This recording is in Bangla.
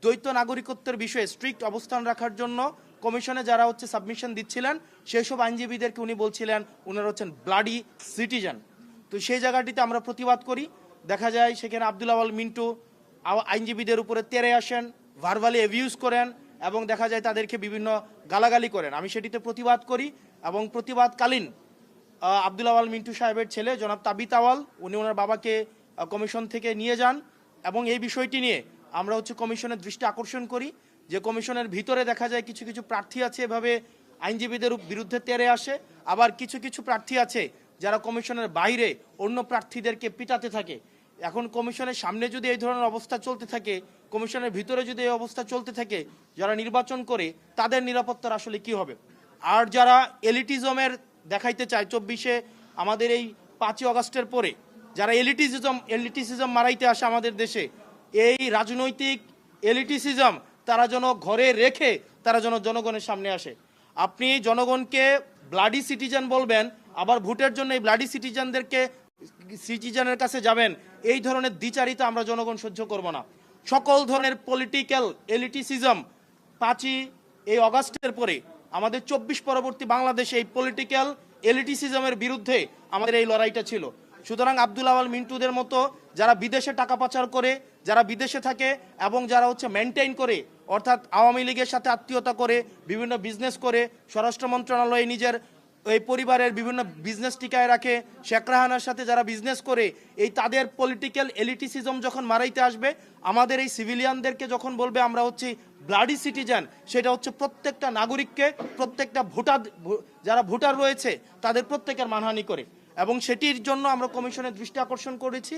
দ্বৈত নাগরিকত্বের বিষয়ে স্ট্রিক্ট অবস্থান রাখার জন্য কমিশনে যারা সাবমিশন দিচ্ছিলেন সেই সব আইনজীবীদেরকে উনি বলছিলেন ওনারা হচ্ছেন ব্লাডি সিটিজেন। তো সেই জায়গাটিতে আমরা প্রতিবাদ করি। দেখা যায় সেখানে আব্দুল আওয়াল মিন্টু আইনজীবীদের উপরে তেড়ে আসেন, ভার্বালি অ্যাবিউজ করেন এবং দেখা যায় তাদেরকে বিভিন্ন গালাগালি করেন। আমি সেটিতে প্রতিবাদ করি এবং প্রতিবাদকালীন আব্দুল আওয়াল মিন্টু সাহেবের ছেলে জনাব তাবিত আওয়াল উনি ওনার বাবাকে কমিশন থেকে নিয়ে যান এবং এই বিষয়টি নিয়ে আমরা কমিশনের দৃষ্টি আকর্ষণ করি যে কমিশনের ভিতরে দেখা যায় কিছু কিছু প্রার্থী আছে এভাবে আইনজীবীদের বিরুদ্ধে তেড়ে আসে, আবার কিছু কিছু প্রার্থী আছে যারা কমিশনের বাইরে অন্য প্রার্থীদেরকে পিটাতে থাকে। এখন কমিশনের সামনে যদি এই ধরনের অবস্থা চলতে থাকে, কমিশনের ভিতরে যদি এই অবস্থা চলতে থাকে, যারা নির্বাচন করে তাদের নিরাপত্তার আসলে কি হবে? আর যারা এলিটিজমের দেখাইতে চায় 24-এ আমাদের এই 5ই আগস্টের পরে যারা এলিটিসিজম মারাইতে আসে আমাদের দেশে, এই রাজনৈতিক এলিটিসিজম তারা যেন ঘরে রেখে তারা যেন জনগণের সামনে আসে। আপনি জনগণকে ব্লাডি সিটিজেন বলবেন, আবার ভোটের জন্য এই ব্লাডি সিটিজেনের কাছে যাবেন, এই ধরনের দ্বিচারিতা আমরা জনগণ সহ্য করব না। সকল ধরনের পলিটিক্যাল এলিটিসিজম 5ই এই অগাস্টের পরে আমাদের 24 পরবর্তী বাংলাদেশে এই পলিটিক্যাল এলিটিসিজমের বিরুদ্ধে আমাদের এই লড়াইটা ছিল। সুতরাং আব্দুল আওয়াল মিন্টুদের মতো যারা বিদেশে টাকা পাচার করে, যারা বিদেশে থাকে এবং যারা মেনটেইন করে, অর্থাৎ আওয়ামী লীগের সাথে আত্মীয়তা করে বিভিন্ন বিজনেস করে, স্বরাষ্ট্র মন্ত্রণালয়ে নিজের এই পরিবারের বিভিন্ন বিজনেস টিকায় রাখে, শেখ রাহানার সাথে যারা বিজনেস করে, এই তাদের পলিটিক্যাল এলিটিসিজম যখন মারাইতে আসবে, আমাদের এই সিভিলিয়ানদেরকে যখন বলবে আমরা ব্লাডি সিটিজেন, সেটা প্রত্যেকটা নাগরিককে, প্রত্যেকটা যারা ভোটার রয়েছে তাদের প্রত্যেকের মানহানি করে, এবং সেটির জন্য আমরা কমিশনের দৃষ্টি আকর্ষণ করেছি।